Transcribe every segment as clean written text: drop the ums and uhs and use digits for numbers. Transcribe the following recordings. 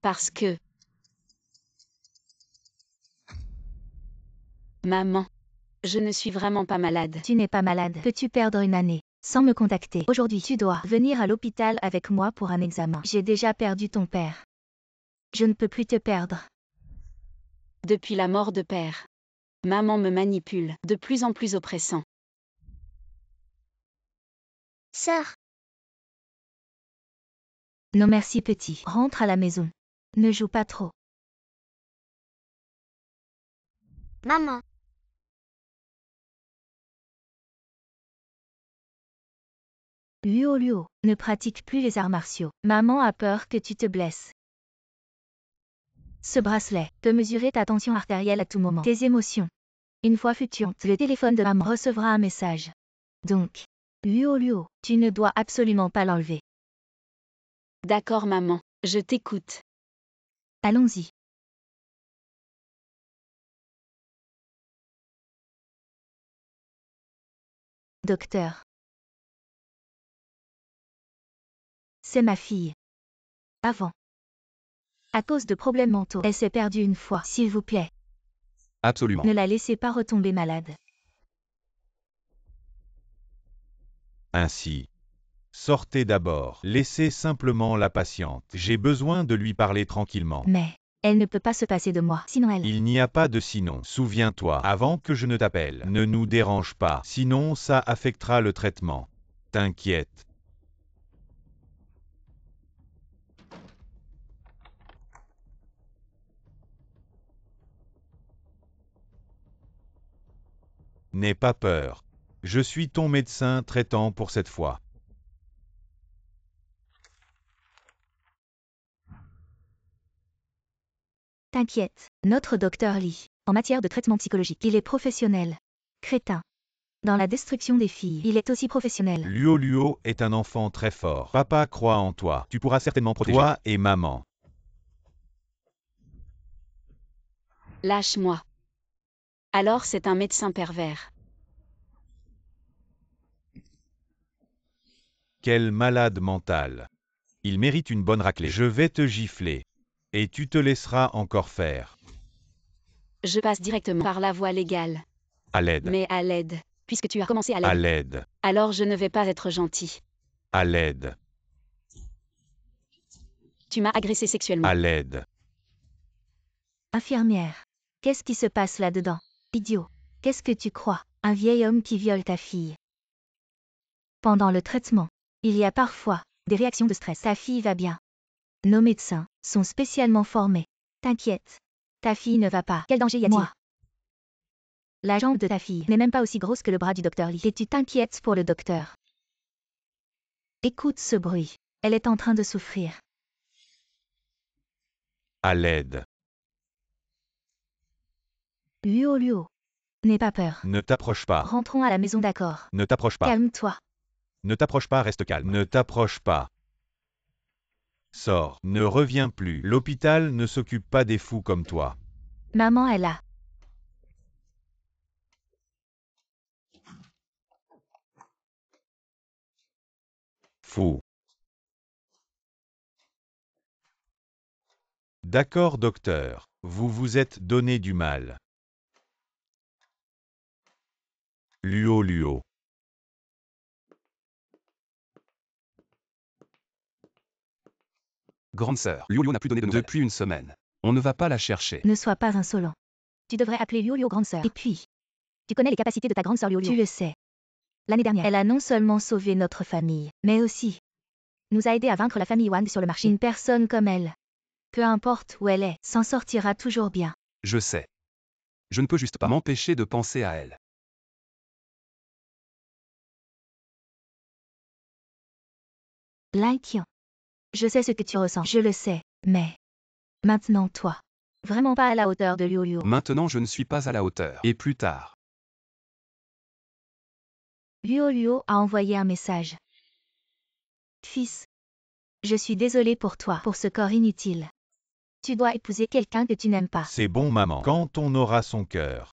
Parce que... Maman, je ne suis vraiment pas malade. Tu n'es pas malade. Peux-tu perdre une année sans me contacter? Aujourd'hui, tu dois venir à l'hôpital avec moi pour un examen. J'ai déjà perdu ton père. Je ne peux plus te perdre. Depuis la mort de père, maman me manipule, de plus en plus oppressant. Sœur, Non merci petit. Rentre à la maison. Ne joue pas trop. maman, Luo, ne pratique plus les arts martiaux. Maman a peur que tu te blesses. Ce bracelet peut mesurer ta tension artérielle à tout moment. Tes émotions. Une fois fluctuantes, le téléphone de maman recevra un message. Donc, Luo, tu ne dois absolument pas l'enlever. D'accord maman, je t'écoute. Allons-y. Docteur. C'est ma fille. Avant. À cause de problèmes mentaux, elle s'est perdue une fois. S'il vous plaît, Absolument. ne la laissez pas retomber malade. Ainsi. Sortez d'abord. Laissez simplement la patiente. J'ai besoin de lui parler tranquillement. Mais, elle ne peut pas se passer de moi. Sinon elle... Il n'y a pas de sinon. Souviens-toi, avant que je ne t'appelle, ne nous dérange pas. Sinon, ça affectera le traitement. T'inquiète. N'aie pas peur. Je suis ton médecin traitant pour cette fois. T'inquiète, notre docteur Lee, en matière de traitement psychologique, il est professionnel. Crétin. Dans la destruction des filles, il est aussi professionnel. Luo est un enfant très fort. Papa croit en toi. Tu pourras certainement protéger. Toi et maman. Lâche-moi. Alors c'est un médecin pervers. Quel malade mental. Il mérite une bonne raclée. Je vais te gifler. Et tu te laisseras encore faire. Je passe directement par la voie légale. À l'aide. Mais à l'aide. Puisque tu as commencé à À l'aide. l'aide. Alors je ne vais pas être gentil. À l'aide. Tu m'as agressé sexuellement. À l'aide. Infirmière. Qu'est-ce qui se passe là-dedans? Idiot. Qu'est-ce que tu crois? Un vieil homme qui viole ta fille. Pendant le traitement, il y a parfois des réactions de stress. Ta fille va bien. Nos médecins sont spécialement formés. T'inquiète. Ta fille ne va pas. Quel danger y a-t-il? Moi. La jambe de ta fille n'est même pas aussi grosse que le bras du docteur Lee. Et tu t'inquiètes pour le docteur. Écoute ce bruit. Elle est en train de souffrir. À l'aide. Luo. N'aie pas peur. Ne t'approche pas. Rentrons à la maison d'accord. Ne t'approche pas. Calme-toi. Ne t'approche pas, reste calme. Ne t'approche pas. Sors. Ne reviens plus. L'hôpital ne s'occupe pas des fous comme toi. Maman est là. Fou. D'accord, docteur. Vous vous êtes donné du mal. Luo. Grande sœur, Luo n'a plus donné de nouvelles depuis une semaine. On ne va pas la chercher. Ne sois pas insolent. Tu devrais appeler Luo grande sœur. Et puis, tu connais les capacités de ta grande sœur Luo. Tu le sais. L'année dernière, elle a non seulement sauvé notre famille, mais aussi nous a aidé à vaincre la famille Wang sur le marché. Une personne comme elle, peu importe où elle est, s'en sortira toujours bien. Je sais. Je ne peux juste pas m'empêcher de penser à elle. Laikian. Je sais ce que tu ressens, je le sais, mais maintenant toi, vraiment pas à la hauteur de Luo. Maintenant je ne suis pas à la hauteur. Et plus tard. Luo a envoyé un message. Fils, je suis désolée pour toi, pour ce corps inutile. Tu dois épouser quelqu'un que tu n'aimes pas. C'est bon, maman. Quand on aura son cœur,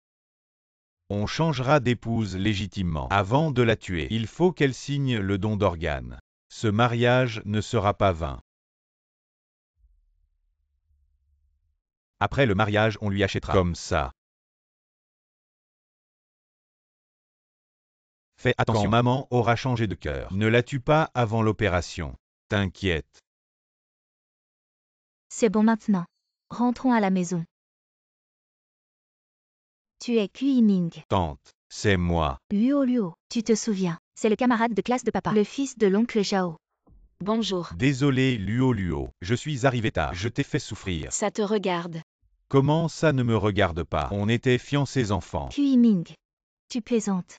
on changera d'épouse légitimement. Avant de la tuer, il faut qu'elle signe le don d'organes. Ce mariage ne sera pas vain. Après le mariage, on lui achètera. Comme ça. Fais attention. Quand maman aura changé de cœur, ne la tue pas avant l'opération. T'inquiète. C'est bon maintenant. Rentrons à la maison. Tu es Kui Ming. Tante, c'est moi. Luo Luo, tu te souviens, c'est le camarade de classe de papa, le fils de l'oncle Zhao. Bonjour. Désolé Luo Luo, je suis arrivé tard, je t'ai fait souffrir. Ça te regarde. Comment ça ne me regarde pas? On était fiancés enfants. Kui Ming. Tu plaisantes.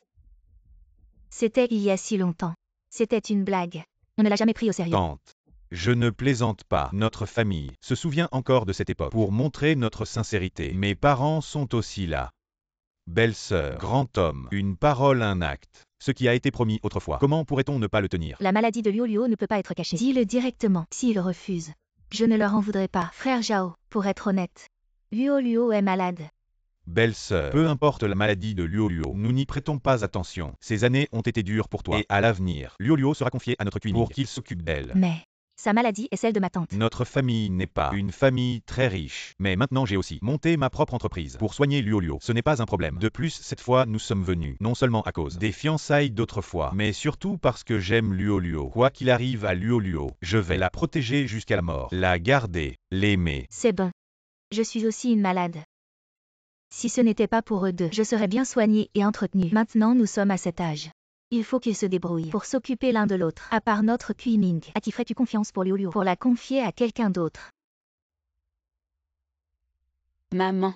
C'était il y a si longtemps. C'était une blague. On ne l'a jamais pris au sérieux. Tante, je ne plaisante pas. Notre famille se souvient encore de cette époque. Pour montrer notre sincérité, mes parents sont aussi là. Belle-sœur, grand homme, une parole, un acte. Ce qui a été promis autrefois. Comment pourrait-on ne pas le tenir? La maladie de Luo Luo ne peut pas être cachée. Dis-le directement, s'il refuse. Je ne leur en voudrais pas. Frère Zhao, pour être honnête. Luo Luo est malade. Belle-sœur, peu importe la maladie de Luo Luo, nous n'y prêtons pas attention. Ces années ont été dures pour toi. Et à l'avenir, Luo Luo sera confié à notre Kui Ming pour qu'il s'occupe d'elle. Mais sa maladie est celle de ma tante. Notre famille n'est pas une famille très riche. Mais maintenant j'ai aussi monté ma propre entreprise pour soigner Luo Luo. Ce n'est pas un problème. De plus, cette fois, nous sommes venus, non seulement à cause des fiançailles d'autrefois, mais surtout parce que j'aime Luo Luo. Quoi qu'il arrive à Luo Luo, je vais la protéger jusqu'à la mort, la garder, l'aimer. C'est bon. Je suis aussi une malade. Si ce n'était pas pour eux deux, je serais bien soignée et entretenue. Maintenant, nous sommes à cet âge. Il faut qu'ils se débrouillent pour s'occuper l'un de l'autre. À part notre Kui Ming, à qui ferais-tu confiance pour Luo Luo? Pour la confier à quelqu'un d'autre. Maman.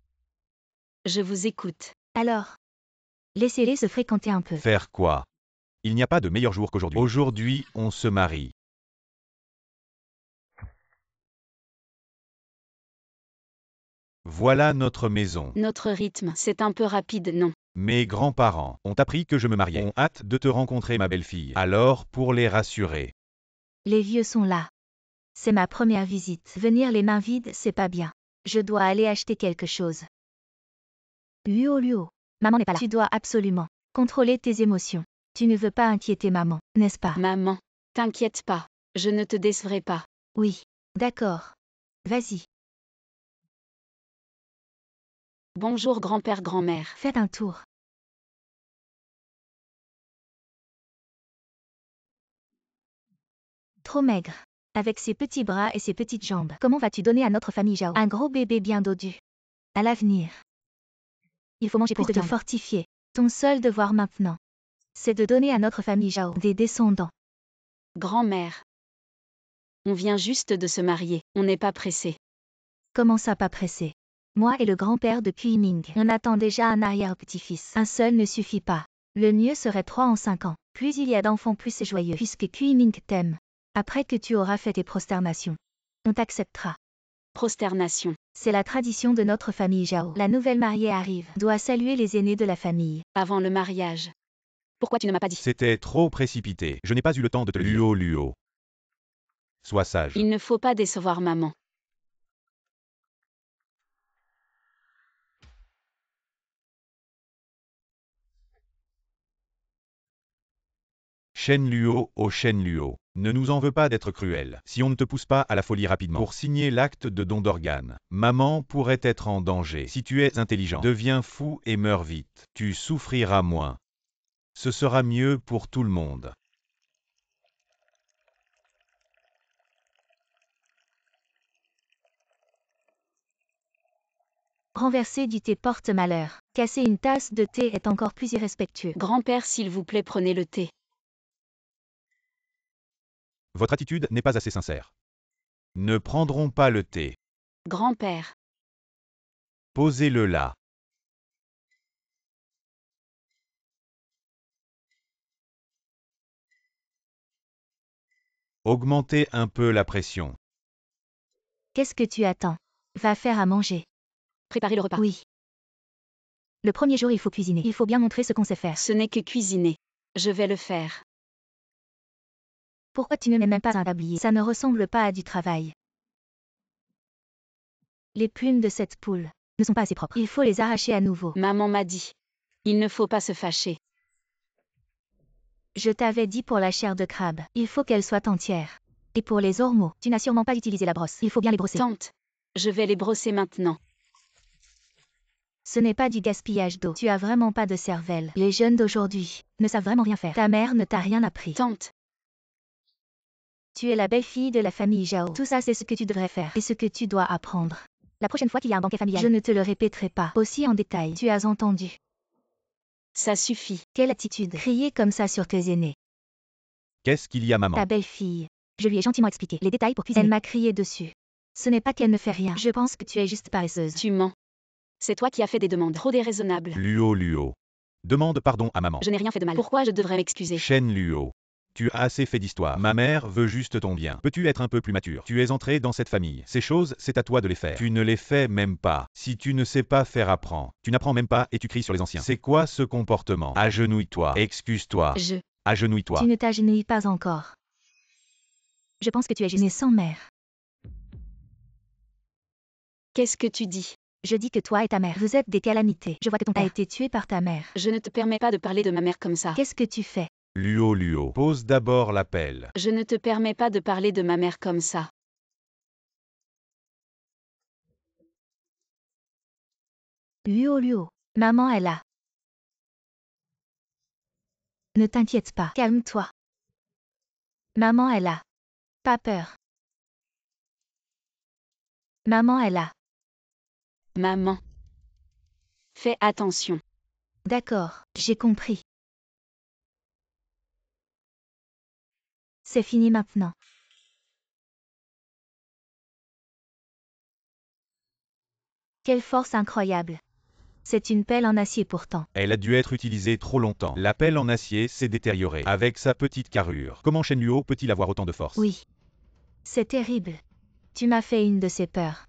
Je vous écoute. Alors, laissez-les se fréquenter un peu. Faire quoi? Il n'y a pas de meilleur jour qu'aujourd'hui. Aujourd'hui, on se marie. Voilà notre maison. Notre rythme, c'est un peu rapide, non? Mes grands-parents ont appris que je me mariais. Ont hâte de te rencontrer, ma belle-fille. Alors, pour les rassurer. Les vieux sont là. C'est ma première visite. Venir les mains vides, c'est pas bien. Je dois aller acheter quelque chose. Luo Luo, maman n'est pas là. Tu dois absolument contrôler tes émotions. Tu ne veux pas inquiéter maman, n'est-ce pas? Maman, t'inquiète pas. Je ne te décevrai pas. Oui, d'accord. Vas-y. Bonjour grand-père, grand-mère. Faites un tour. Trop maigre. Avec ses petits bras et ses petites jambes. Comment vas-tu donner à notre famille Zhao un gros bébé bien dodu? À l'avenir. Il faut manger plus de viande. Pour te fortifier. Ton seul devoir maintenant, c'est de donner à notre famille Zhao des descendants. Grand-mère. On vient juste de se marier. On n'est pas pressé. Comment ça pas pressé? Moi et le grand-père de Kui Ming, on attend déjà un arrière-petit-fils. Un seul ne suffit pas. Le mieux serait 3 en 5 ans. Plus il y a d'enfants, plus c'est joyeux. Puisque Kui Ming t'aime. Après que tu auras fait tes prosternations, on t'acceptera. Prosternation. C'est la tradition de notre famille Zhao. La nouvelle mariée arrive, doit saluer les aînés de la famille. Avant le mariage. Pourquoi tu ne m'as pas dit? C'était trop précipité. Je n'ai pas eu le temps de te le dire. Luo Luo. Sois sage. Il ne faut pas décevoir maman. Shen Luo, oh Shen Luo, ne nous en veux pas d'être cruel. Si on ne te pousse pas à la folie rapidement pour signer l'acte de don d'organes, maman pourrait être en danger. Si tu es intelligent, deviens fou et meurs vite. Tu souffriras moins. Ce sera mieux pour tout le monde. Renverser du thé porte malheur. Casser une tasse de thé est encore plus irrespectueux. Grand-père, s'il vous plaît, prenez le thé. Votre attitude n'est pas assez sincère. Ne prendront pas le thé. Grand-père. Posez-le là. Augmentez un peu la pression. Qu'est-ce que tu attends? Va faire à manger. Préparez le repas. Oui. Le premier jour, il faut cuisiner. Il faut bien montrer ce qu'on sait faire. Ce n'est que cuisiner. Je vais le faire. Pourquoi tu ne mets même pas un tablier? Ça ne ressemble pas à du travail. Les plumes de cette poule ne sont pas assez propres. Il faut les arracher à nouveau. Maman m'a dit. Il ne faut pas se fâcher. Je t'avais dit pour la chair de crabe, il faut qu'elle soit entière. Et pour les ormeaux, tu n'as sûrement pas utilisé la brosse. Il faut bien les brosser. Tante. Je vais les brosser maintenant. Ce n'est pas du gaspillage d'eau. Tu as vraiment pas de cervelle. Les jeunes d'aujourd'hui ne savent vraiment rien faire. Ta mère ne t'a rien appris. Tante, Tu es la belle-fille de la famille Zhao. Tout ça, c'est ce que tu devrais faire et ce que tu dois apprendre. La prochaine fois qu'il y a un banquet familial, je ne te le répéterai pas aussi en détail. Tu as entendu? ça suffit. Quelle attitude? Crier comme ça sur tes aînés. Qu'est-ce qu'il y a, maman? Ta belle-fille. Je lui ai gentiment expliqué les détails pour cuisiner. Elle m'a crié dessus. Ce n'est pas qu'elle ne fait rien. Je pense que tu es juste paresseuse. Tu mens. C'est toi qui as fait des demandes trop déraisonnables. Luo. Demande pardon à maman. Je n'ai rien fait de mal. Pourquoi je devrais m'excuser? Shen Luo. Tu as assez fait d'histoire. Ma mère veut juste ton bien. Peux-tu être un peu plus mature? Tu es entré dans cette famille. Ces choses, c'est à toi de les faire. Tu ne les fais même pas. Si tu ne sais pas faire, apprends. Tu n'apprends même pas et tu cries sur les anciens. C'est quoi ce comportement? Agenouille-toi. Excuse-toi. Agenouille-toi. Tu ne t'agenouilles pas encore. Je pense que tu es juste née sans mère. Qu'est-ce que tu dis? Je dis que toi et ta mère, vous êtes des calamités. Je vois que ton père a été tué par ta mère. Je ne te permets pas de parler de ma mère comme ça. Qu'est-ce que tu fais? Luo. Pose d'abord l'appel. Je ne te permets pas de parler de ma mère comme ça. Luo. Maman est là. Ne t'inquiète pas. Calme-toi. Maman est là. Pas peur. Maman est là. Maman. Fais attention. D'accord, j'ai compris. C'est fini maintenant. Quelle force incroyable. C'est une pelle en acier pourtant. Elle a dû être utilisée trop longtemps. La pelle en acier s'est détériorée avec sa petite carrure. Comment Shen Luo peut-il avoir autant de force? Oui. C'est terrible. Tu m'as fait une de ces peurs.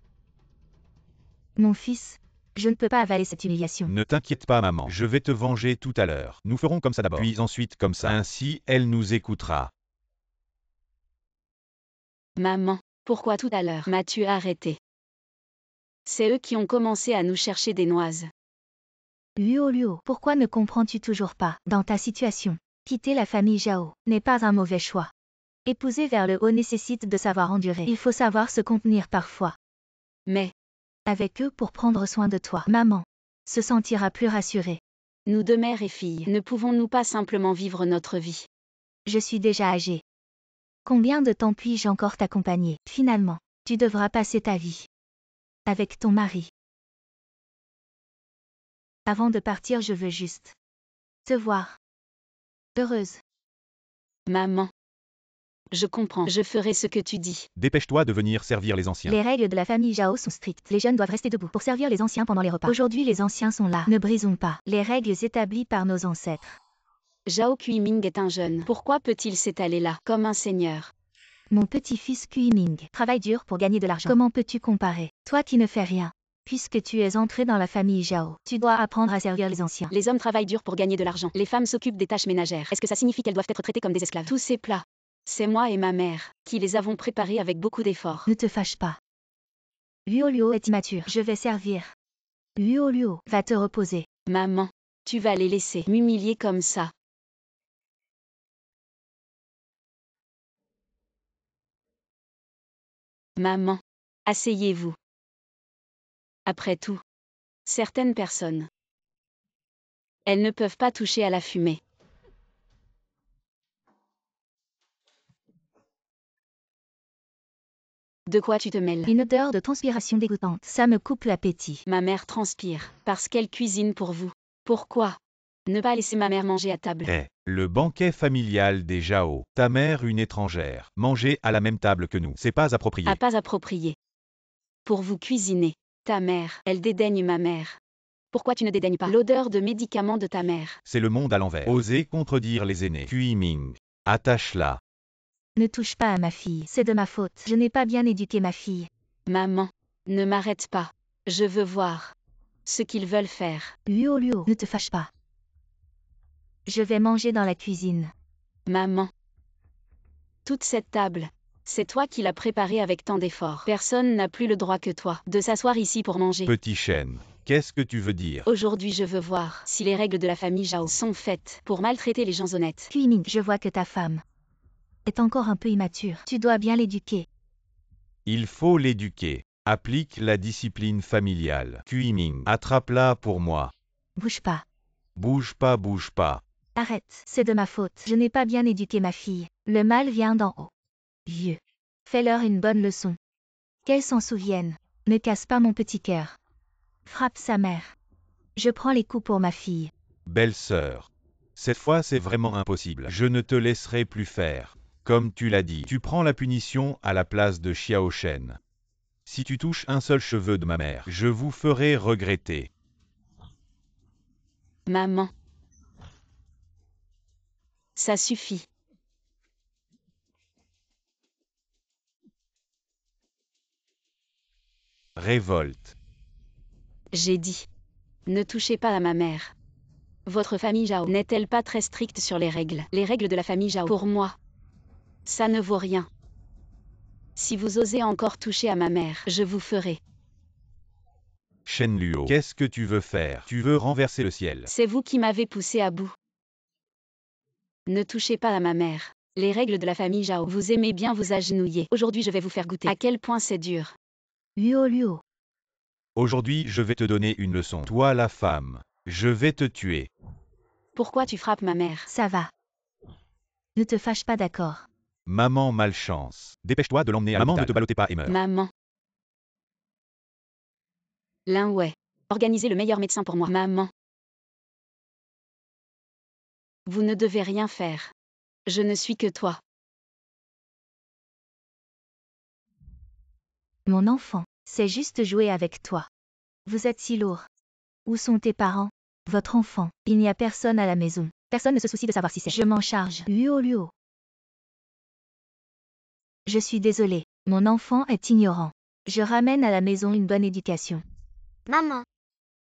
Mon fils, je ne peux pas avaler cette humiliation. Ne t'inquiète pas, maman. Je vais te venger tout à l'heure. Nous ferons comme ça d'abord. Puis ensuite comme ça. Ainsi, elle nous écoutera. Maman, pourquoi tout à l'heure m'as-tu arrêté? C'est eux qui ont commencé à nous chercher des noises. Luo, pourquoi ne comprends-tu toujours pas? Dans ta situation, quitter la famille Zhao n'est pas un mauvais choix. Épouser vers le haut nécessite de savoir endurer. Il faut savoir se contenir parfois. Mais, Avec eux pour prendre soin de toi, maman se sentira plus rassurée. nous deux mères et filles, ne pouvons-nous pas simplement vivre notre vie? Je suis déjà âgée. Combien de temps puis-je encore t'accompagner? Finalement, tu devras passer ta vie avec ton mari. Avant de partir, je veux juste te voir heureuse. Maman. Je comprends, je ferai ce que tu dis. Dépêche-toi de venir servir les anciens. Les règles de la famille Zhao sont strictes. Les jeunes doivent rester debout pour servir les anciens pendant les repas. Aujourd'hui, les anciens sont là. Ne brisons pas les règles établies par nos ancêtres. Zhao Kuiming est un jeune. Pourquoi peut-il s'étaler là, comme un seigneur? Mon petit-fils Kuiming travaille dur pour gagner de l'argent. Comment peux-tu comparer? Toi qui ne fais rien. Puisque tu es entré dans la famille Zhao, tu dois apprendre à servir les anciens. Les hommes travaillent dur pour gagner de l'argent. Les femmes s'occupent des tâches ménagères. Est-ce que ça signifie qu'elles doivent être traitées comme des esclaves? Tous ces plats, c'est moi et ma mère qui les avons préparés avec beaucoup d'efforts. Ne te fâche pas. Luo est immature. Je vais servir. Luo, va te reposer. Maman, tu vas les laisser m'humilier comme ça. Maman, asseyez-vous. Après tout, certaines personnes, elles ne peuvent pas toucher à la fumée. De quoi tu te mêles? Une odeur de transpiration dégoûtante. Ça me coupe l'appétit. Ma mère transpire, parce qu'elle cuisine pour vous. Pourquoi ne pas laisser ma mère manger à table? Le banquet familial des Zhao. Ta mère une étrangère. Manger à la même table que nous. C'est pas approprié. Ah, pas approprié. Pour vous cuisiner. Ta mère, elle dédaigne ma mère. Pourquoi tu ne dédaignes pas l'odeur de médicaments de ta mère? C'est le monde à l'envers. Oser contredire les aînés. Kuiming. Attache-la. Ne touche pas à ma fille. C'est de ma faute. Je n'ai pas bien éduqué ma fille. Maman, ne m'arrête pas. Je veux voir ce qu'ils veulent faire. Luo, ne te fâche pas. Je vais manger dans la cuisine. Maman. Toute cette table, c'est toi qui l'as préparée avec tant d'efforts. Personne n'a plus le droit que toi de s'asseoir ici pour manger. Petit Shen. Qu'est-ce que tu veux dire? Aujourd'hui, je veux voir si les règles de la famille Zhao sont faites pour maltraiter les gens honnêtes. Kuiming, je vois que ta femme est encore un peu immature. Tu dois bien l'éduquer. Il faut l'éduquer. Applique la discipline familiale. Kuiming, attrape-la pour moi. Bouge pas. Bouge pas, bouge pas. Arrête, c'est de ma faute. Je n'ai pas bien éduqué ma fille. Le mal vient d'en haut. Vieux. Fais-leur une bonne leçon. Qu'elles s'en souviennent. Ne casse pas mon petit cœur. Frappe sa mère. Je prends les coups pour ma fille. Belle-sœur. Cette fois c'est vraiment impossible. Je ne te laisserai plus faire. Comme tu l'as dit, tu prends la punition à la place de Xiao Shen. Si tu touches un seul cheveu de ma mère, je vous ferai regretter. Maman. Ça suffit. Révolte. J'ai dit. Ne touchez pas à ma mère. Votre famille Zhao n'est-elle pas très stricte sur les règles? Les règles de la famille Zhao pour moi, ça ne vaut rien. Si vous osez encore toucher à ma mère, je vous ferai. Shen Luo, qu'est-ce que tu veux faire? Tu veux renverser le ciel. C'est vous qui m'avez poussé à bout. Ne touchez pas à ma mère. Les règles de la famille Zhao, vous aimez bien vous agenouiller. Aujourd'hui je vais vous faire goûter à quel point c'est dur. Luo. Aujourd'hui je vais te donner une leçon. Toi la femme, je vais te tuer. Pourquoi tu frappes ma mère? Ça va. Ne te fâche pas, d'accord. Maman malchance. Dépêche-toi de l'emmener à l'hôpital. Maman, ne te ballottez pas et meurs. Maman. Lin Wei. Organisez le meilleur médecin pour moi. Maman. Vous ne devez rien faire. Je ne suis que toi. Mon enfant, c'est juste jouer avec toi. Vous êtes si lourd. Où sont tes parents? Votre enfant. Il n'y a personne à la maison. Personne ne se soucie de savoir si c'est. Je m'en charge. Luo. Je suis désolée. Mon enfant est ignorant. Je ramène à la maison une bonne éducation. Maman.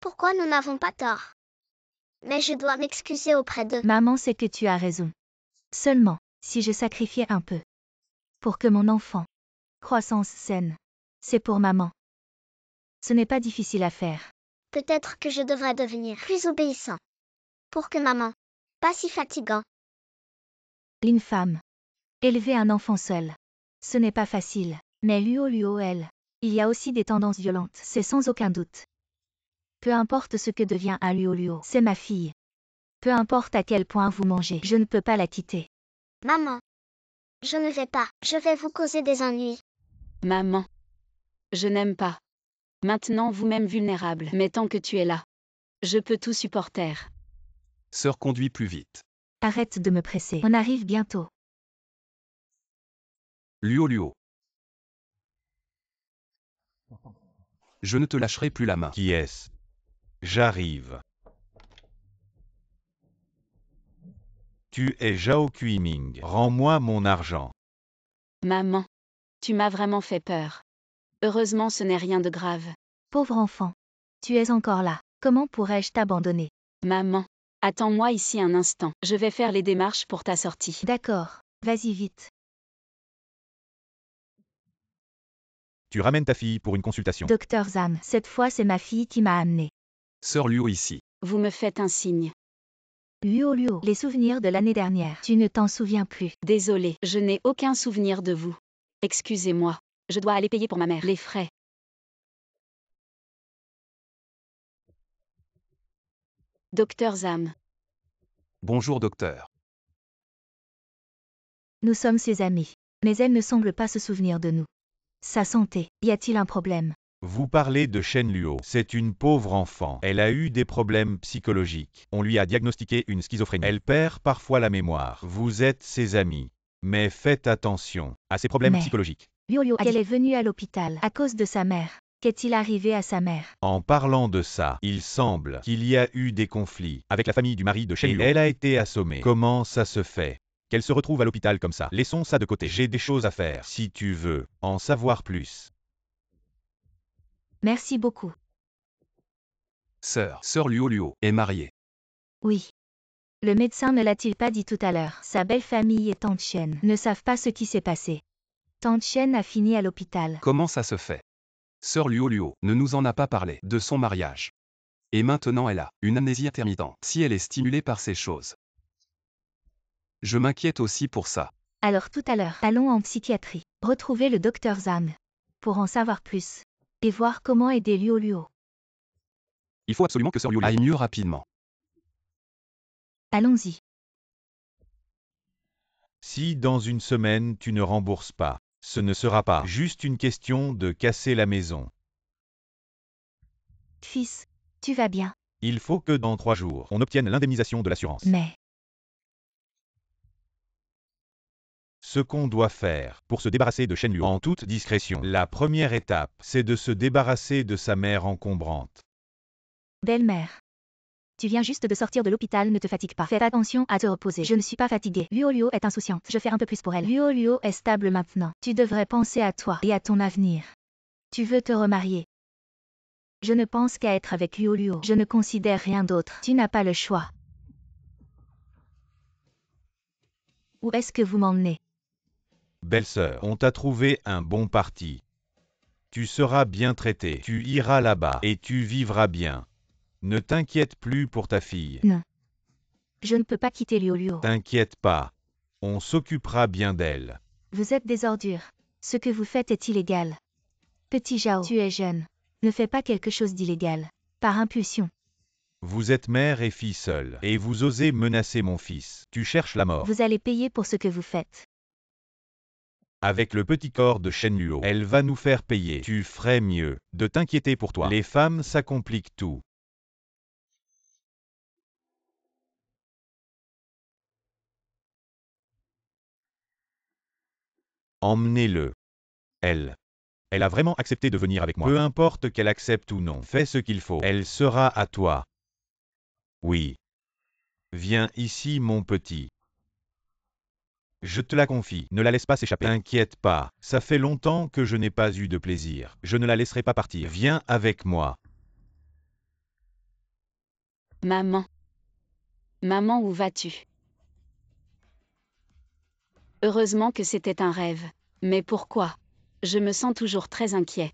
Pourquoi nous n'avons pas tort? Mais je dois m'excuser auprès d'eux. Maman sait que tu as raison. Seulement, si je sacrifiais un peu. Pour que mon enfant. Croissance saine. C'est pour maman. Ce n'est pas difficile à faire. Peut-être que je devrais devenir plus obéissant. Pour que maman. Pas si fatigant. Une femme. Élever un enfant seul. Ce n'est pas facile. Mais Luo, elle. Il y a aussi des tendances violentes. C'est sans aucun doute. Peu importe ce que devient un Luo, c'est ma fille. Peu importe à quel point vous mangez, je ne peux pas la quitter. Maman. Je ne vais pas. Je vais vous causer des ennuis. Maman. Je n'aime pas. Maintenant vous-même vulnérable. Mais tant que tu es là, je peux tout supporter. Sœur conduit plus vite. Arrête de me presser. On arrive bientôt. Luo. Je ne te lâcherai plus la main. Qui est-ce? J'arrive. Tu es Zhao Kuiming. Rends-moi mon argent. Maman. Tu m'as vraiment fait peur. Heureusement ce n'est rien de grave. Pauvre enfant. Tu es encore là. Comment pourrais-je t'abandonner? Maman. Attends-moi ici un instant. Je vais faire les démarches pour ta sortie. D'accord. Vas-y vite. Tu ramènes ta fille pour une consultation. Docteur Zhang, cette fois c'est ma fille qui m'a amené. Sœur Luo ici. Vous me faites un signe. Luo, les souvenirs de l'année dernière. Tu ne t'en souviens plus. Désolée, je n'ai aucun souvenir de vous. Excusez-moi. Je dois aller payer pour ma mère les frais. Docteur Zhang. Bonjour docteur. Nous sommes ses amis. Mais elle ne semble pas se souvenir de nous. Sa santé, y a-t-il un problème? Vous parlez de Shen Luo. C'est une pauvre enfant. Elle a eu des problèmes psychologiques. On lui a diagnostiqué une schizophrénie. Elle perd parfois la mémoire. Vous êtes ses amis. Mais faites attention à ses problèmes psychologiques. Luo, elle est venue à l'hôpital à cause de sa mère. Qu'est-il arrivé à sa mère? En parlant de ça, il semble qu'il y a eu des conflits avec la famille du mari de Shen Luo. Elle a été assommée. Comment ça se fait qu'elle se retrouve à l'hôpital comme ça? Laissons ça de côté. J'ai des choses à faire. Si tu veux en savoir plus. Merci beaucoup. Sœur Luo est mariée. Oui. Le médecin ne l'a-t-il pas dit tout à l'heure? Sa belle famille et Tante Chen ne savent pas ce qui s'est passé. Tante Chen a fini à l'hôpital. Comment ça se fait? Sœur Luo ne nous en a pas parlé de son mariage. Et maintenant elle a une amnésie intermittente. Si elle est stimulée par ces choses. Je m'inquiète aussi pour ça. Alors tout à l'heure, allons en psychiatrie. Retrouvez le docteur Zhang. Pour en savoir plus. et voir comment aider Luo Luo. Il faut absolument que Sœur Liu Liu aille mieux rapidement. Allons-y. Si dans une semaine tu ne rembourses pas, ce ne sera pas juste une question de casser la maison. Fils, tu vas bien. Il faut que dans 3 jours, on obtienne l'indemnisation de l'assurance. Mais, Ce qu'on doit faire pour se débarrasser de Shen Luo en toute discrétion, la première étape, c'est de se débarrasser de sa mère encombrante. belle-mère. Tu viens juste de sortir de l'hôpital, ne te fatigue pas. Fais attention à te reposer. Je ne suis pas fatiguée. Luo Luo est insouciante. Je fais un peu plus pour elle. Luo Luo est stable maintenant. Tu devrais penser à toi et à ton avenir. Tu veux te remarier. Je ne pense qu'à être avec Luo Luo. Je ne considère rien d'autre. Tu n'as pas le choix. Où est-ce que vous m'emmenez? Belle-sœur, on t'a trouvé un bon parti. Tu seras bien traité. Tu iras là-bas et tu vivras bien. Ne t'inquiète plus pour ta fille. Non. Je ne peux pas quitter Luo Luo. T'inquiète pas. On s'occupera bien d'elle. Vous êtes des ordures. Ce que vous faites est illégal. Petit Zhao, tu es jeune. Ne fais pas quelque chose d'illégal. Par impulsion. Vous êtes mère et fille seule, et vous osez menacer mon fils. Tu cherches la mort. Vous allez payer pour ce que vous faites. Avec le petit corps de Shen Luo, elle va nous faire payer. Tu ferais mieux de t'inquiéter pour toi. Les femmes, ça complique tout. Emmenez-le. Elle a vraiment accepté de venir avec moi. Peu importe qu'elle accepte ou non, fais ce qu'il faut. Elle sera à toi. Oui. Viens ici, mon petit. Je te la confie, ne la laisse pas s'échapper. T'inquiète pas, ça fait longtemps que je n'ai pas eu de plaisir. Je ne la laisserai pas partir. Viens avec moi. Maman. Maman, où vas-tu? Heureusement que c'était un rêve. Mais pourquoi? Je me sens toujours très inquiet.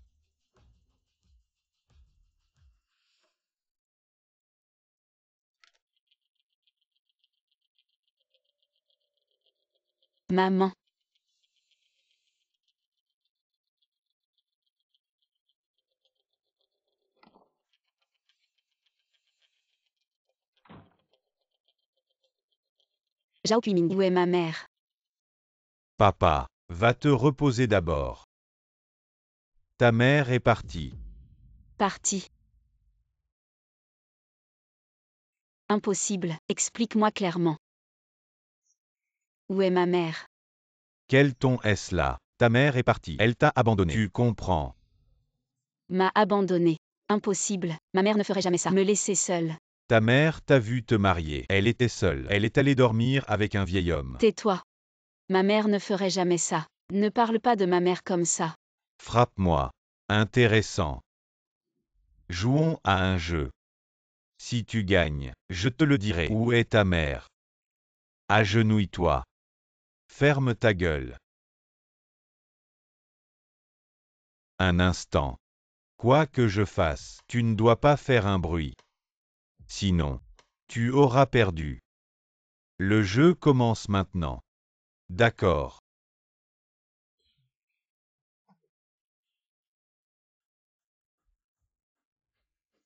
Maman. Zhao Puiming, où est ma mère? Papa, va te reposer d'abord. Ta mère est partie. Partie. Impossible, explique-moi clairement. Où est ma mère? Quel ton est-ce là? Ta mère est partie. Elle t'a abandonné. Tu comprends. M'a abandonné. Impossible, ma mère ne ferait jamais ça. Me laisser seule. Ta mère t'a vu te marier. Elle était seule. Elle est allée dormir avec un vieil homme. Tais-toi. Ma mère ne ferait jamais ça. Ne parle pas de ma mère comme ça. Frappe-moi. Intéressant. Jouons à un jeu. Si tu gagnes, je te le dirai. Où est ta mère? Agenouille-toi. Ferme ta gueule. Un instant. Quoi que je fasse, tu ne dois pas faire un bruit. Sinon, tu auras perdu. Le jeu commence maintenant. D'accord.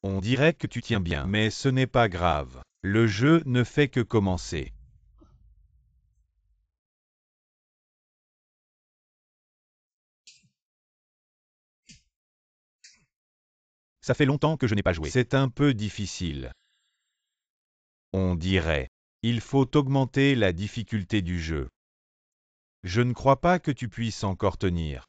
On dirait que tu tiens bien, mais ce n'est pas grave. Le jeu ne fait que commencer. Ça fait longtemps que je n'ai pas joué. C'est un peu difficile. On dirait. Il faut augmenter la difficulté du jeu. Je ne crois pas que tu puisses encore tenir.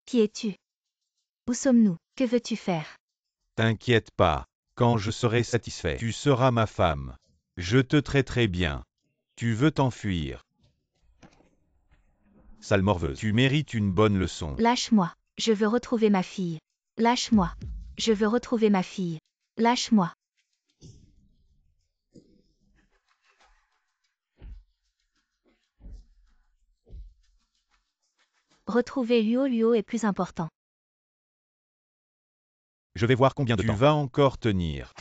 Qui es-tu? Où sommes-nous? Que veux-tu faire? T'inquiète pas. Quand je serai satisfait, tu seras ma femme. Je te traiterai bien. Tu veux t'enfuir. Sale morveuse, tu mérites une bonne leçon. Lâche-moi. Je veux retrouver ma fille. Lâche-moi. Je veux retrouver ma fille. Lâche-moi. Retrouver Luo Luo est plus important. Je vais voir combien de temps. Tu vas encore tenir.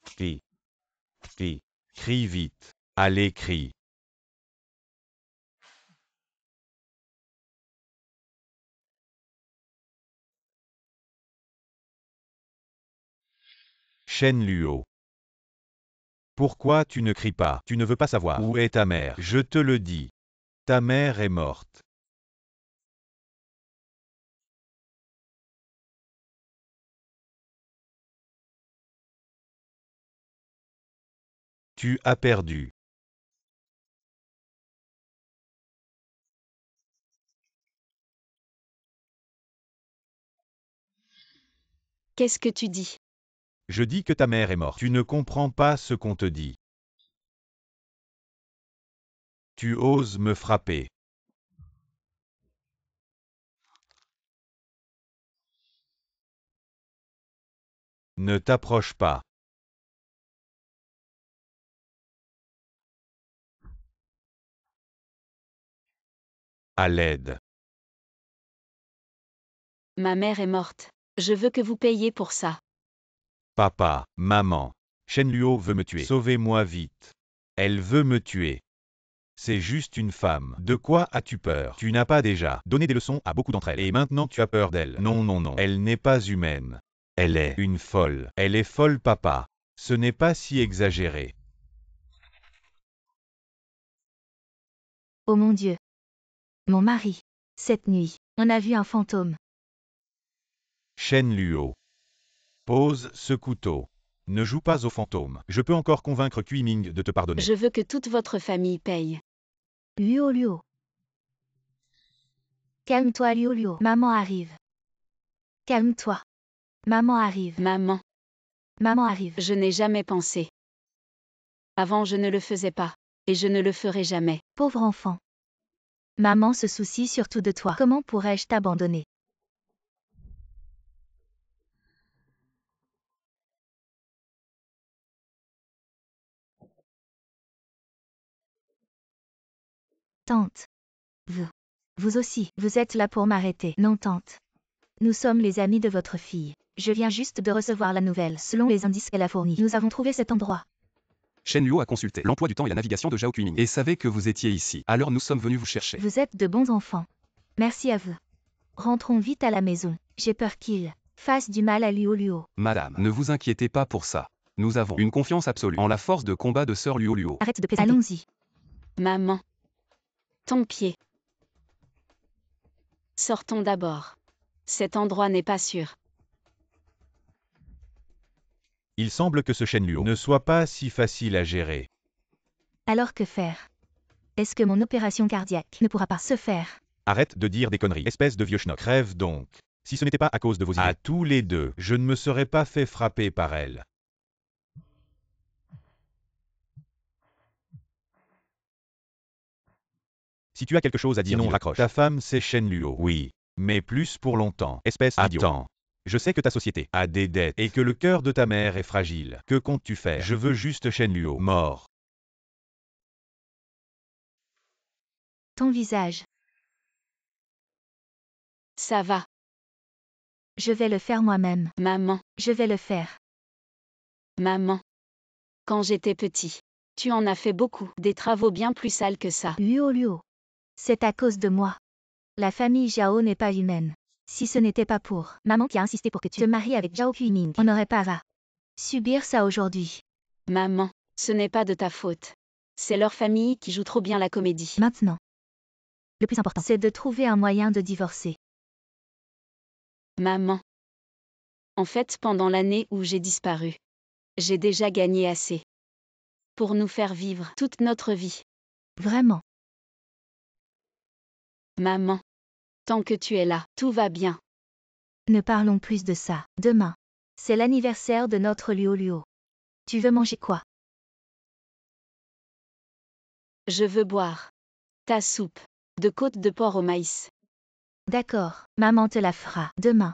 Crie. Crie. Crie vite. Allez, crie. Shen Luo. Pourquoi tu ne cries pas? Tu ne veux pas savoir. Où est ta mère? Je te le dis. Ta mère est morte. Tu as perdu. Qu'est-ce que tu dis? Je dis que ta mère est morte. Tu ne comprends pas ce qu'on te dit. Tu oses me frapper. Ne t'approche pas. À l'aide. Ma mère est morte. Je veux que vous payiez pour ça. Papa, maman. Shen Luo veut me tuer. Sauvez-moi vite. Elle veut me tuer. C'est juste une femme. De quoi as-tu peur? Tu n'as pas déjà donné des leçons à beaucoup d'entre elles. Et maintenant tu as peur d'elle. Non, non, non. Elle n'est pas humaine. Elle est une folle. Elle est folle, papa. Ce n'est pas si exagéré. Oh mon Dieu. Mon mari. Cette nuit, on a vu un fantôme. Shen Luo. Pose ce couteau. Ne joue pas au fantôme. Je peux encore convaincre Kui Ming de te pardonner. Je veux que toute votre famille paye. Luo Luo. Calme-toi Luo Luo. Maman arrive. Calme-toi. Maman arrive. Maman, Maman arrive. je n'ai jamais pensé. Avant, je ne le faisais pas. Et je ne le ferai jamais. Pauvre enfant. Maman se soucie surtout de toi. Comment pourrais-je t'abandonner? Tante. Vous aussi, vous êtes là pour m'arrêter. Non, tante. Nous sommes les amis de votre fille. Je viens juste de recevoir la nouvelle. Selon les indices qu'elle a fournis, nous avons trouvé cet endroit. Shen Luo a consulté l'emploi du temps et la navigation de Zhao Kuiming et savait que vous étiez ici. Alors nous sommes venus vous chercher. Vous êtes de bons enfants. Merci à vous. Rentrons vite à la maison. J'ai peur qu'il fasse du mal à Luo Luo. Madame, ne vous inquiétez pas pour ça. Nous avons une confiance absolue en la force de combat de Sœur Luo Luo. Arrête de plaisanter. Allons-y. Maman. Ton pied. Sortons d'abord. Cet endroit n'est pas sûr. Il semble que ce Shen Luo ne soit pas si facile à gérer. Alors que faire? Est-ce que mon opération cardiaque ne pourra pas se faire? Arrête de dire des conneries, espèce de vieux schnock. Crève donc. Si ce n'était pas à cause de vos idées. À tous les deux, je ne me serais pas fait frapper par elle. Si tu as quelque chose à dire, non, raccroche. Ta femme, c'est Shen Luo. Oui. Mais plus pour longtemps. Espèce d'idiot. Attends. Je sais que ta société a des dettes et que le cœur de ta mère est fragile. Que comptes-tu faire? Je veux juste Shen Luo mort. Ton visage. Ça va. Je vais le faire moi-même. Maman, Je vais le faire. maman. Quand j'étais petit, tu en as fait beaucoup. Des travaux bien plus sales que ça. Luo Luo. C'est à cause de moi. La famille Zhao n'est pas humaine. Si ce n'était pas pour maman qui a insisté pour que tu te maries avec Zhao Kuiming, on n'aurait pas à subir ça aujourd'hui. Maman, ce n'est pas de ta faute. C'est leur famille qui joue trop bien la comédie. Maintenant. Le plus important, c'est de trouver un moyen de divorcer. Maman. En fait, pendant l'année où j'ai disparu, j'ai déjà gagné assez. Pour nous faire vivre toute notre vie. Vraiment. Maman. Tant que tu es là, tout va bien. Ne parlons plus de ça. Demain. C'est l'anniversaire de notre Luo Luo. Tu veux manger quoi? Je veux boire ta soupe de côte de porc au maïs. D'accord, maman te la fera demain.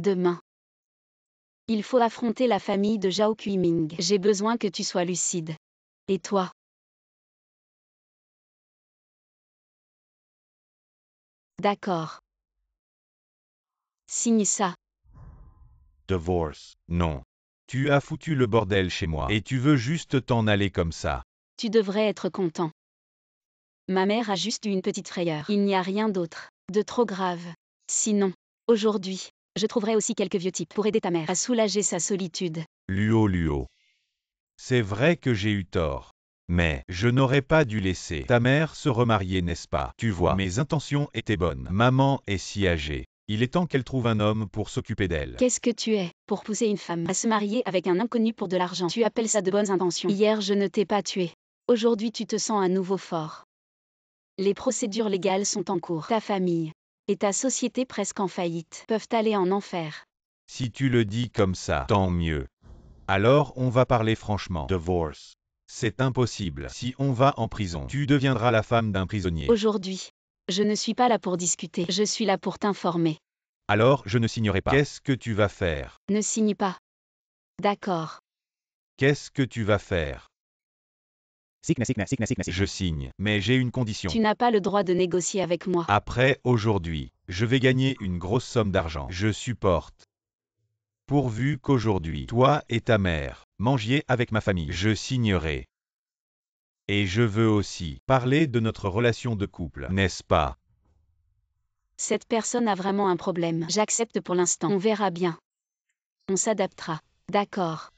Demain. Il faut affronter la famille de Zhao Kuiming. J'ai besoin que tu sois lucide. Et toi? D'accord. Signe ça. Divorce. Non. Tu as foutu le bordel chez moi et tu veux juste t'en aller comme ça. Tu devrais être content. Ma mère a juste eu une petite frayeur. Il n'y a rien d'autre de trop grave. Sinon, Aujourd'hui, je trouverai aussi quelques vieux types pour aider ta mère à soulager sa solitude. Luo. C'est vrai que j'ai eu tort. Mais je n'aurais pas dû laisser ta mère se remarier, n'est-ce pas? Tu vois, mes intentions étaient bonnes. Maman est si âgée. Il est temps qu'elle trouve un homme pour s'occuper d'elle. Qu'est-ce que tu es pour pousser une femme à se marier avec un inconnu pour de l'argent? Tu appelles ça de bonnes intentions? Hier, je ne t'ai pas tué. Aujourd'hui, tu te sens à nouveau fort. Les procédures légales sont en cours. Ta famille et ta société presque en faillite peuvent aller en enfer. Si tu le dis comme ça, tant mieux. Alors on va parler franchement. Divorce. C'est impossible. Si on va en prison, tu deviendras la femme d'un prisonnier. Aujourd'hui, je ne suis pas là pour discuter. Je suis là pour t'informer. Alors je ne signerai pas. Qu'est-ce que tu vas faire? Ne signe pas. D'accord. Qu'est-ce que tu vas faire? Je signe, mais j'ai une condition. Tu n'as pas le droit de négocier avec moi. Après aujourd'hui, je vais gagner une grosse somme d'argent. Je supporte. Pourvu qu'aujourd'hui, toi et ta mère, mangiez avec ma famille. Je signerai. Et je veux aussi parler de notre relation de couple, n'est-ce pas? Cette personne a vraiment un problème. J'accepte pour l'instant. On verra bien. On s'adaptera. D'accord.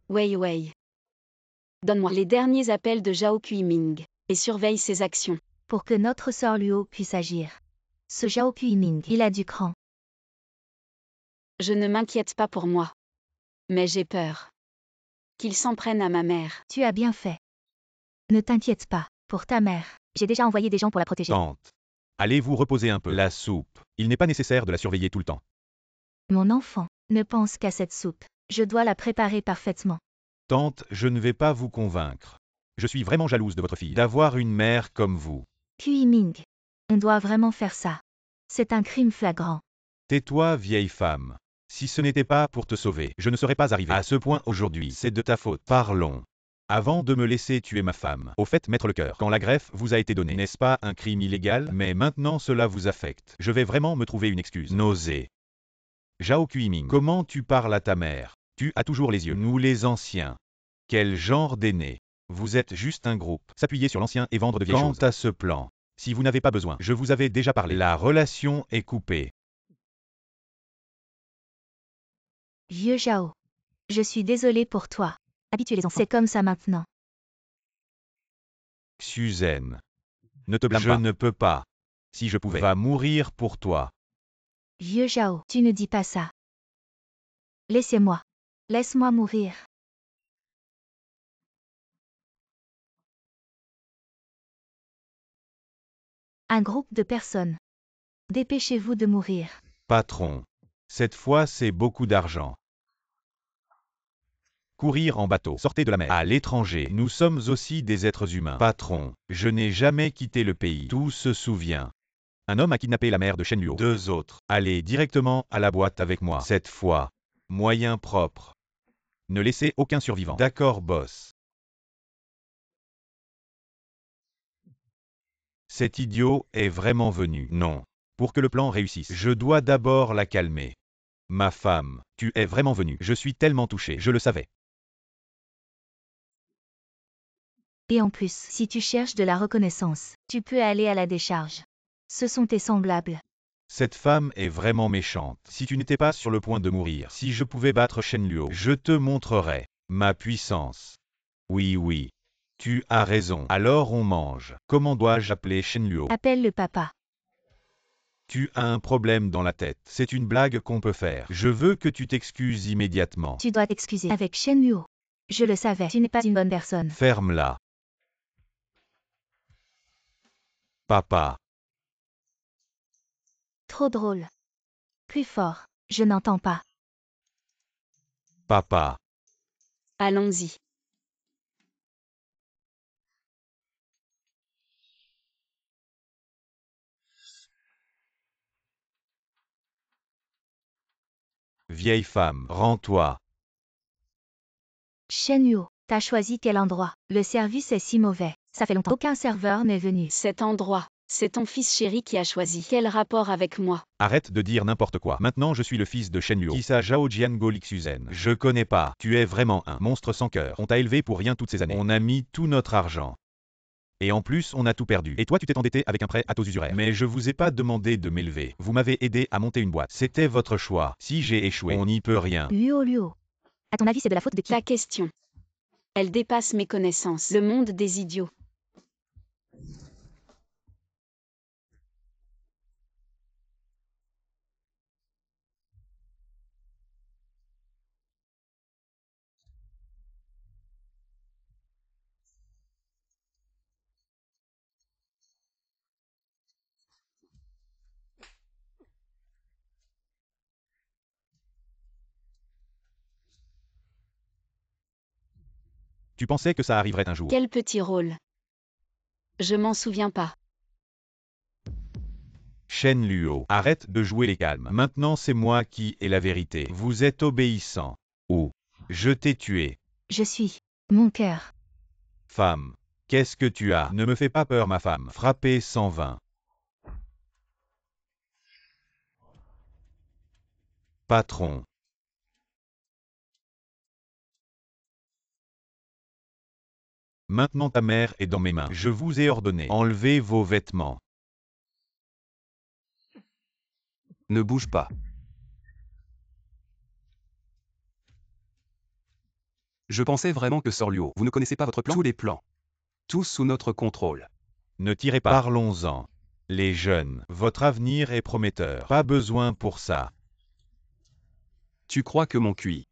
Wei. Donne-moi les derniers appels de Zhao Kuiming et surveille ses actions. Pour que notre sœur Luo puisse agir. Ce Zhao Kuiming, il a du cran. Je ne m'inquiète pas pour moi. Mais j'ai peur qu'il s'en prenne à ma mère. Tu as bien fait. Ne t'inquiète pas. Pour ta mère, j'ai déjà envoyé des gens pour la protéger. Tante. Allez vous reposer un peu. La soupe. Il n'est pas nécessaire de la surveiller tout le temps. Mon enfant ne pense qu'à cette soupe. Je dois la préparer parfaitement. Tante, je ne vais pas vous convaincre. Je suis vraiment jalouse de votre fille. D'avoir une mère comme vous. Kuiming, on doit vraiment faire ça. C'est un crime flagrant. Tais-toi, vieille femme. Si ce n'était pas pour te sauver, je ne serais pas arrivé à ce point aujourd'hui. C'est de ta faute. Parlons. Avant de me laisser tuer ma femme, au fait mettre le cœur, quand la greffe vous a été donnée, n'est-ce pas un crime illégal? Mais maintenant cela vous affecte. Je vais vraiment me trouver une excuse. Nausée. Zhao Kuiming, comment tu parles à ta mère? Tu as toujours les yeux. Nous les anciens. Quel genre d'aînés? Vous êtes juste un groupe. S'appuyer sur l'ancien et vendre de vieilles choses. Quant à ce plan, si vous n'avez pas besoin, je vous avais déjà parlé. La relation est coupée. Vieux Zhao. Je suis désolée pour toi. Habituez les enfants. C'est comme ça maintenant. Suzanne. Ne te blâme pas. Je ne peux pas. Si je pouvais. Va mourir pour toi. Vieux Zhao, tu ne dis pas ça. Laissez-moi. Laisse-moi mourir. Un groupe de personnes. Dépêchez-vous de mourir. Patron. Cette fois c'est beaucoup d'argent. Courir en bateau. Sortez de la mer. À l'étranger. Nous sommes aussi des êtres humains. Patron. Je n'ai jamais quitté le pays. Tout se souvient. Un homme a kidnappé la mère de Shen Luo. 2 autres. Allez directement à la boîte avec moi. Cette fois. Moyen propre. Ne laissez aucun survivant. D'accord, boss. Cet idiot est vraiment venu. Non. Pour que le plan réussisse, je dois d'abord la calmer. Ma femme, tu es vraiment venue. Je suis tellement touché, je le savais. Et en plus, si tu cherches de la reconnaissance, tu peux aller à la décharge. Ce sont tes semblables. Cette femme est vraiment méchante. Si tu n'étais pas sur le point de mourir, si je pouvais battre Shen Luo, je te montrerais ma puissance. Oui. Tu as raison. Alors on mange. Comment dois-je appeler Shen Luo? Appelle le papa. Tu as un problème dans la tête. C'est une blague qu'on peut faire. Je veux que tu t'excuses immédiatement. Tu dois t'excuser avec Shen Luo. Je le savais, tu n'es pas une bonne personne. Ferme-la. Papa. Trop drôle. Plus fort. Je n'entends pas. Papa. Allons-y. Vieille femme, rends-toi. Shen Luo, t'as choisi quel endroit? Le service est si mauvais. Ça fait longtemps qu'aucun serveur n'est venu. Cet endroit, c'est ton fils chéri qui a choisi. Quel rapport avec moi? Arrête de dire n'importe quoi. Maintenant je suis le fils de Shen Luo. Kisa Zhao Jiango Lixuzen. Je connais pas. Tu es vraiment un monstre sans cœur. On t'a élevé pour rien toutes ces années. On a mis tout notre argent. Et en plus, on a tout perdu. Et toi, tu t'es endetté avec un prêt à taux usuraires. Mais je vous ai pas demandé de m'élever. Vous m'avez aidé à monter une boîte. C'était votre choix. Si j'ai échoué, on n'y peut rien. Luo. À ton avis, c'est de la faute de qui? Ta question. Elle dépasse mes connaissances. Le monde des idiots. Tu pensais que ça arriverait un jour. Quel petit rôle. Je m'en souviens pas. Shen Luo, arrête de jouer les calmes. Maintenant, c'est moi qui ai la vérité. Vous êtes obéissant. Oh. Je t'ai tué. Je suis. Mon cœur. Femme. Qu'est-ce que tu as? Ne me fais pas peur, ma femme. Frappez 120. Patron. Maintenant ta mère est dans mes mains. Je vous ai ordonné. Enlevez vos vêtements. Ne bouge pas. Je pensais vraiment que Sir Luo, vous ne connaissez pas votre plan? Tous les plans. Tous sous notre contrôle. Ne tirez pas. Parlons-en. Les jeunes, votre avenir est prometteur. Pas besoin pour ça. Tu crois que mon QI,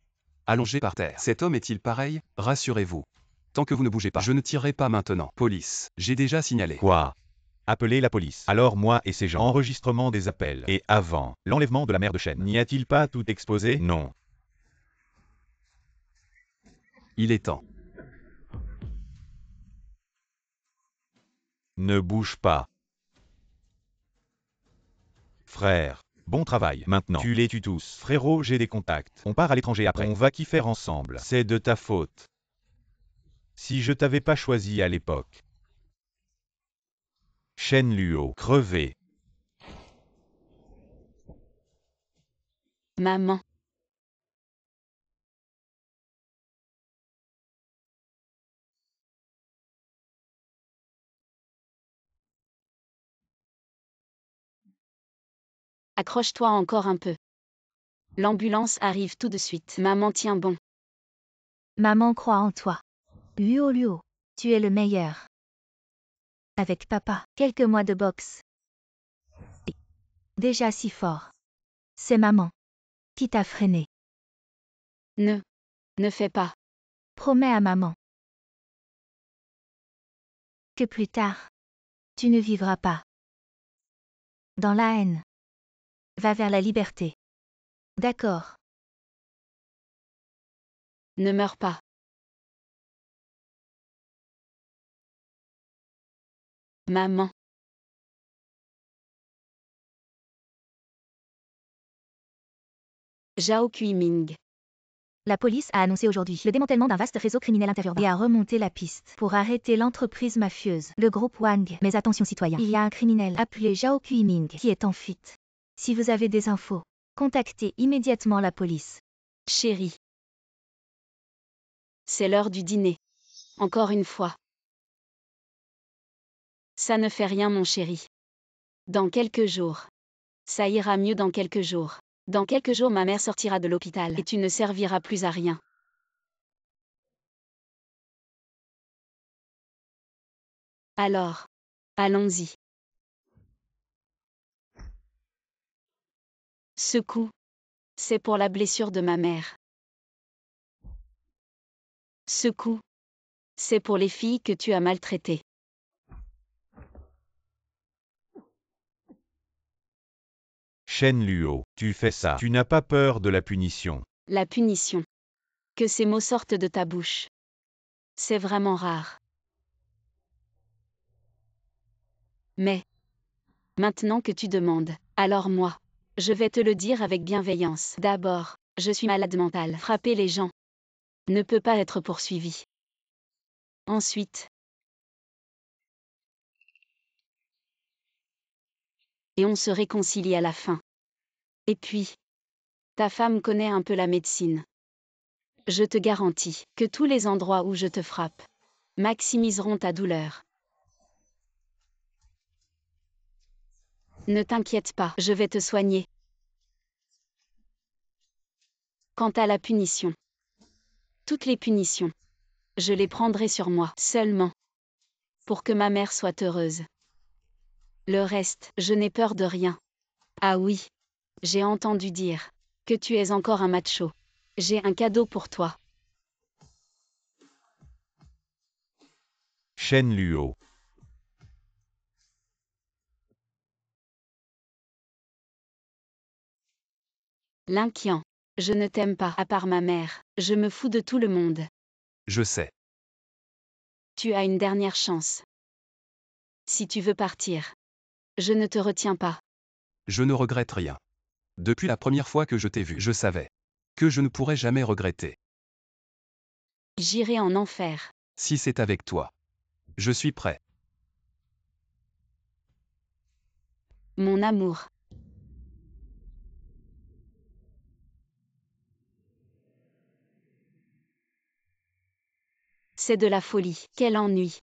allongé par terre, cet homme est-il pareil? Rassurez-vous. Tant que vous ne bougez pas, je ne tirerai pas maintenant. Police, j'ai déjà signalé. Quoi? Appelez la police. Alors moi et ces gens. Enregistrement des appels. Et avant, l'enlèvement de la mère de Shen. N'y a-t-il pas tout exposé? Non. Il est temps. Ne bouge pas. Frère. Bon travail. Maintenant, tu les tues tous. Frérot, j'ai des contacts. On part à l'étranger après. On va qui faire ensemble. C'est de ta faute. Si je t'avais pas choisi à l'époque. Shen Luo, crevé. Maman. Accroche-toi encore un peu. L'ambulance arrive tout de suite. Maman tient bon. Maman croit en toi. Luo. Tu es le meilleur. Avec papa, quelques mois de boxe. Et déjà si fort. C'est maman. Qui t'a freiné. Ne fais pas. Promets à maman. Que plus tard. Tu ne vivras pas. Dans la haine. Va vers la liberté. D'accord. Ne meurs pas. Maman. Zhao Kuiming. La police a annoncé aujourd'hui le démantèlement d'un vaste réseau criminel interurbain et a remonté la piste pour arrêter l'entreprise mafieuse, le groupe Wang. Mais attention citoyens, il y a un criminel appelé Zhao Kuiming qui est en fuite. Si vous avez des infos, contactez immédiatement la police. Chérie. C'est l'heure du dîner. Encore une fois. Ça ne fait rien, mon chéri. Dans quelques jours. Ça ira mieux dans quelques jours. Dans quelques jours, ma mère sortira de l'hôpital et tu ne serviras plus à rien. Alors, allons-y. Ce coup, c'est pour la blessure de ma mère. Ce coup, c'est pour les filles que tu as maltraitées. Shen Luo, tu fais ça. Tu n'as pas peur de la punition. La punition. Que ces mots sortent de ta bouche. C'est vraiment rare. Mais, maintenant que tu demandes, alors moi, je vais te le dire avec bienveillance. D'abord, je suis malade mentale. Frapper les gens ne peut pas être poursuivi. Ensuite, et on se réconcilie à la fin. Et puis, ta femme connaît un peu la médecine. Je te garantis que tous les endroits où je te frappe maximiseront ta douleur. Ne t'inquiète pas, je vais te soigner. Quant à la punition, toutes les punitions, je les prendrai sur moi, seulement, pour que ma mère soit heureuse. Le reste, je n'ai peur de rien. Ah oui, j'ai entendu dire que tu es encore un macho. J'ai un cadeau pour toi. Shen Luo. L'inquiant. Je ne t'aime pas, à part ma mère. Je me fous de tout le monde. Je sais. Tu as une dernière chance. Si tu veux partir, je ne te retiens pas. Je ne regrette rien. Depuis la première fois que je t'ai vu, je savais que je ne pourrais jamais regretter. J'irai en enfer. Si c'est avec toi. Je suis prêt. Mon amour. C'est de la folie. Quel ennui.